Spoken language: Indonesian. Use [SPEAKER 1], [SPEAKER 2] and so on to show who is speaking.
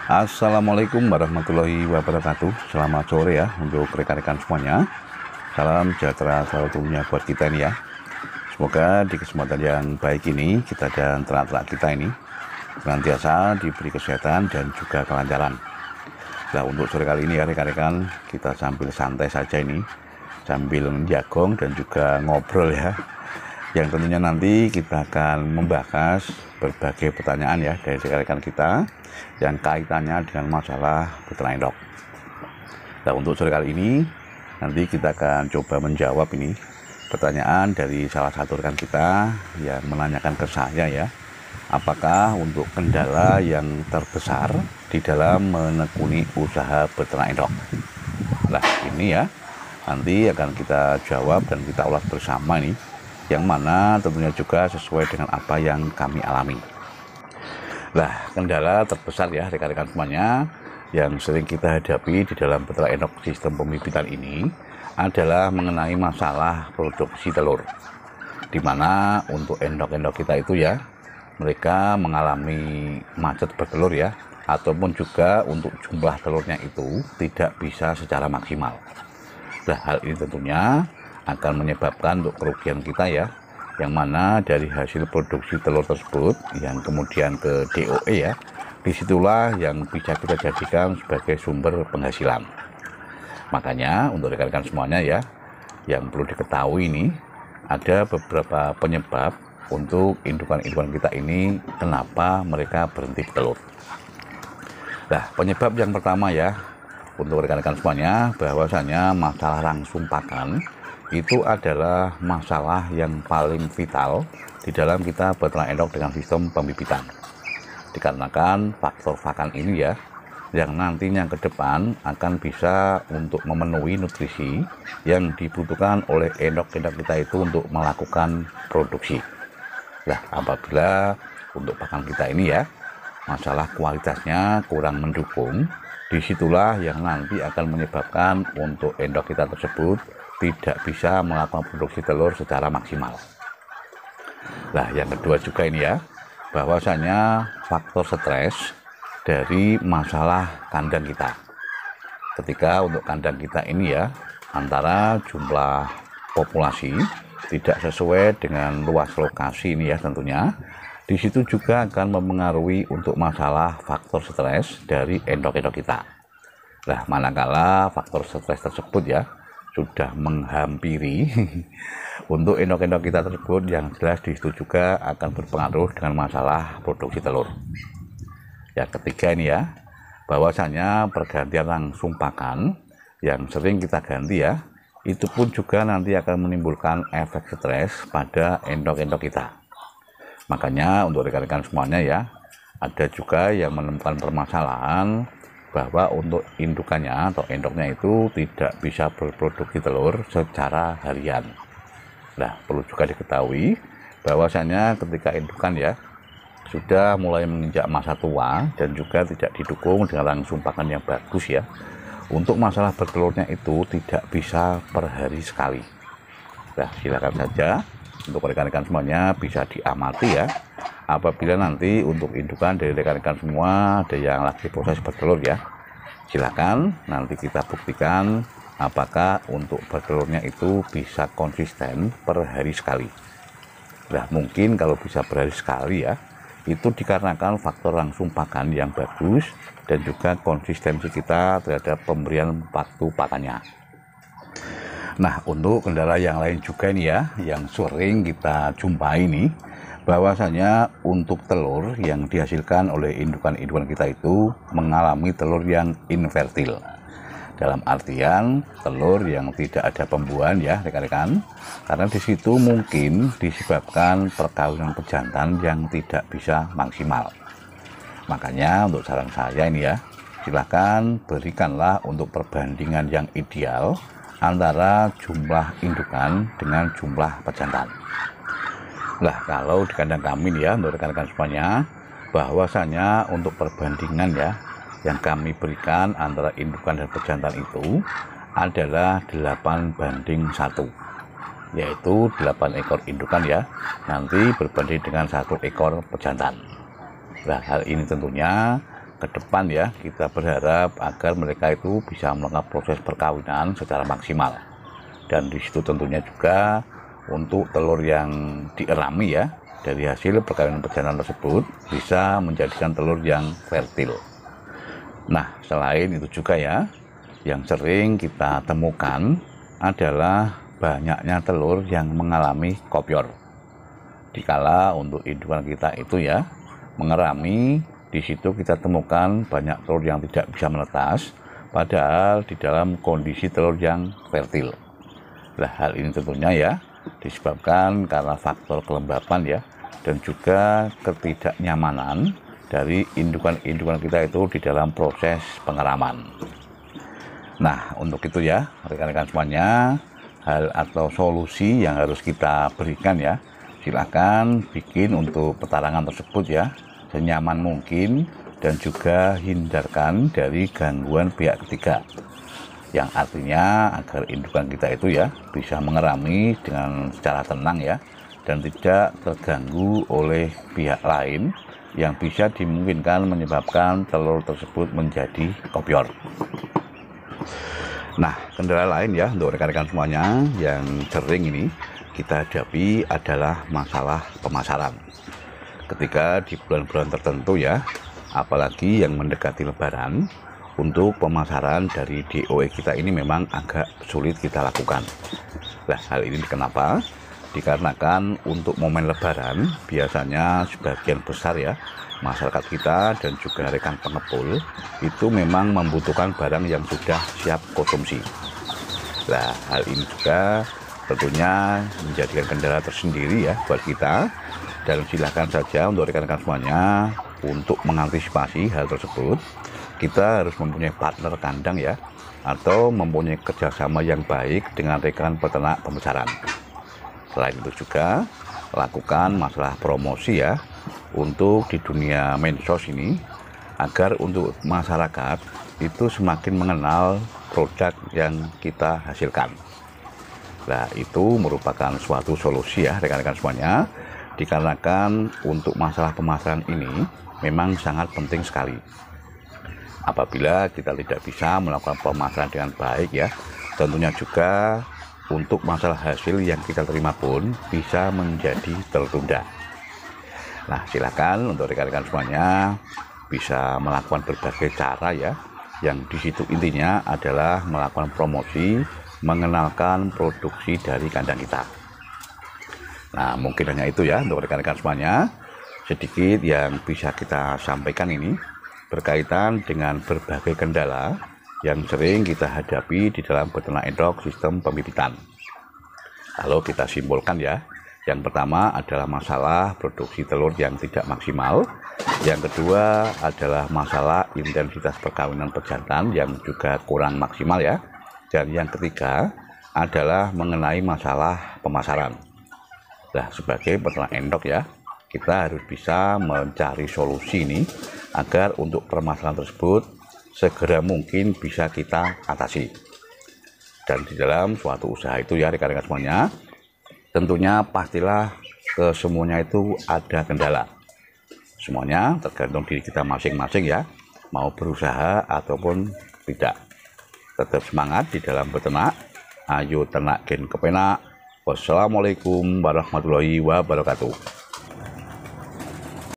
[SPEAKER 1] Assalamualaikum warahmatullahi wabarakatuh. Selamat sore ya untuk rekan-rekan semuanya. Salam sejahtera selalu tentunya buat kita ini ya. Semoga di kesempatan yang baik ini kita dan ternak-ternak kita ini senantiasa diberi kesehatan dan juga kelancaran. Nah, untuk sore kali ini ya rekan-rekan, kita sambil santai saja ini, sambil menjagong dan juga ngobrol ya. Yang tentunya nanti kita akan membahas berbagai pertanyaan ya dari rekan-rekan kita yang kaitannya dengan masalah peternak endok. Nah, untuk sore kali ini nanti kita akan coba menjawab ini pertanyaan dari salah satu rekan kita yang menanyakan ke saya ya, apakah untuk kendala yang terbesar di dalam menekuni usaha peternak endok. Nah, ini ya nanti akan kita jawab dan kita ulas bersama nih, yang mana tentunya juga sesuai dengan apa yang kami alami. Nah, kendala terbesar ya rekan-rekan semuanya yang sering kita hadapi di dalam peternak endok sistem pembibitan ini adalah mengenai masalah produksi telur, dimana untuk endok-endok kita itu ya, mereka mengalami macet bertelur ya, ataupun juga untuk jumlah telurnya itu tidak bisa secara maksimal. Nah, hal ini tentunya akan menyebabkan untuk kerugian kita ya, yang mana dari hasil produksi telur tersebut yang kemudian ke DOE ya, disitulah yang bisa kita jadikan sebagai sumber penghasilan. Makanya untuk rekan-rekan semuanya ya, yang perlu diketahui ini ada beberapa penyebab untuk indukan-indukan kita ini kenapa mereka berhenti bertelur. Nah, penyebab yang pertama ya untuk rekan-rekan semuanya, bahwasanya masalah langsung pakan itu adalah masalah yang paling vital di dalam kita peternak endok dengan sistem pembibitan. Dikarenakan faktor pakan ini ya, yang nantinya ke depan akan bisa untuk memenuhi nutrisi yang dibutuhkan oleh endok-endok kita itu untuk melakukan produksi. Nah, apabila untuk pakan kita ini ya, masalah kualitasnya kurang mendukung, disitulah yang nanti akan menyebabkan untuk endok kita tersebut tidak bisa melakukan produksi telur secara maksimal. Nah, yang kedua juga ini ya, bahwasanya faktor stres dari masalah kandang kita. Ketika untuk kandang kita ini ya, antara jumlah populasi tidak sesuai dengan luas lokasi ini ya tentunya, di situ juga akan mempengaruhi untuk masalah faktor stres dari endok-endok kita. Nah, manakala faktor stres tersebut ya sudah menghampiri untuk endok-endok kita tersebut, yang jelas di situ juga akan berpengaruh dengan masalah produksi telur. Yang ketiga ini ya, bahwasanya pergantian langsung pakan yang sering kita ganti ya, itu pun juga nanti akan menimbulkan efek stres pada endok-endok kita. Makanya untuk rekan-rekan semuanya ya, ada juga yang menemukan permasalahan bahwa untuk indukannya atau endoknya itu tidak bisa berproduksi telur secara harian. Nah, perlu juga diketahui bahwasanya ketika indukan ya sudah mulai menginjak masa tua dan juga tidak didukung dengan langsung pakan yang bagus ya, untuk masalah bertelurnya itu tidak bisa per hari sekali. Nah, silakan saja untuk rekan-rekan semuanya bisa diamati ya, apabila nanti untuk indukan dari rekan-rekan semua ada yang lagi proses bertelur ya, silakan nanti kita buktikan apakah untuk bertelurnya itu bisa konsisten per hari sekali. Nah, mungkin kalau bisa per hari sekali ya, itu dikarenakan faktor langsung pakan yang bagus dan juga konsistensi kita terhadap pemberian waktu pakannya. Nah, untuk kendala yang lain juga ini ya, yang sering kita jumpai ini, bahwasanya untuk telur yang dihasilkan oleh indukan-indukan kita itu mengalami telur yang infertil. Dalam artian telur yang tidak ada pembuahan ya rekan-rekan, karena di situ mungkin disebabkan perkawinan pejantan yang tidak bisa maksimal. Makanya untuk saran saya ini ya, silakan berikanlah untuk perbandingan yang ideal antara jumlah indukan dengan jumlah pejantan. Nah, kalau di kandang kami nih ya, untuk rekan-rekan semuanya, bahwasanya untuk perbandingan ya, yang kami berikan antara indukan dan pejantan itu adalah 8:1, yaitu 8 ekor indukan ya, nanti berbanding dengan 1 ekor pejantan. Nah, hal ini tentunya ke depan ya, kita berharap agar mereka itu bisa melakukan proses perkawinan secara maksimal. Dan di situ tentunya juga untuk telur yang dierami ya, dari hasil perkawinan perjalanan tersebut bisa menjadikan telur yang fertil. Nah, selain itu juga ya, yang sering kita temukan adalah banyaknya telur yang mengalami kopior. Dikala untuk indukan kita itu ya mengerami, di situ kita temukan banyak telur yang tidak bisa menetas, padahal di dalam kondisi telur yang fertil. Nah, hal ini tentunya ya disebabkan karena faktor kelembapan ya, dan juga ketidaknyamanan dari indukan-indukan kita itu di dalam proses pengeraman. Nah, untuk itu ya rekan-rekan semuanya, hal atau solusi yang harus kita berikan ya, silakan bikin untuk petarangan tersebut ya senyaman mungkin, dan juga hindarkan dari gangguan pihak ketiga, yang artinya agar indukan kita itu ya bisa mengerami dengan secara tenang ya, dan tidak terganggu oleh pihak lain yang bisa dimungkinkan menyebabkan telur tersebut menjadi kopior. Nah, kendala lain ya untuk rekan-rekan semuanya yang sering ini kita hadapi adalah masalah pemasaran. Ketika di bulan-bulan tertentu ya, apalagi yang mendekati Lebaran, untuk pemasaran dari DOE kita ini memang agak sulit kita lakukan. Nah, hal ini kenapa? Dikarenakan untuk momen Lebaran biasanya sebagian besar ya masyarakat kita dan juga rekan pengepul itu memang membutuhkan barang yang sudah siap konsumsi. Nah, hal ini juga tentunya menjadikan kendala tersendiri ya buat kita, dan silakan saja untuk rekan-rekan semuanya untuk mengantisipasi hal tersebut, kita harus mempunyai partner kandang ya, atau mempunyai kerjasama yang baik dengan rekan peternak pembesaran. Selain itu juga lakukan masalah promosi ya untuk di dunia medsos ini, agar untuk masyarakat itu semakin mengenal produk yang kita hasilkan. Nah, itu merupakan suatu solusi ya rekan-rekan semuanya, dikarenakan untuk masalah pemasaran ini memang sangat penting sekali. Apabila kita tidak bisa melakukan pemasaran dengan baik ya, tentunya juga untuk masalah hasil yang kita terima pun bisa menjadi tertunda. Nah, silakan untuk rekan-rekan semuanya bisa melakukan berbagai cara ya, yang di situ intinya adalah melakukan promosi, mengenalkan produksi dari kandang kita. Nah, mungkin hanya itu ya untuk rekan-rekan semuanya, sedikit yang bisa kita sampaikan ini berkaitan dengan berbagai kendala yang sering kita hadapi di dalam peternak endok sistem pembibitan. Kalau kita simpulkan ya, yang pertama adalah masalah produksi telur yang tidak maksimal, yang kedua adalah masalah intensitas perkawinan pejantan yang juga kurang maksimal ya, dan yang ketiga adalah mengenai masalah pemasaran. Nah, sebagai peternak endok ya, kita harus bisa mencari solusi ini agar untuk permasalahan tersebut segera mungkin bisa kita atasi. Dan di dalam suatu usaha itu ya rekan-rekan semuanya, tentunya pastilah semuanya itu ada kendala. Semuanya tergantung diri kita masing-masing ya, mau berusaha ataupun tidak. Tetap semangat di dalam beternak. Ayo ternak gen kepenak. Wassalamualaikum warahmatullahi wabarakatuh.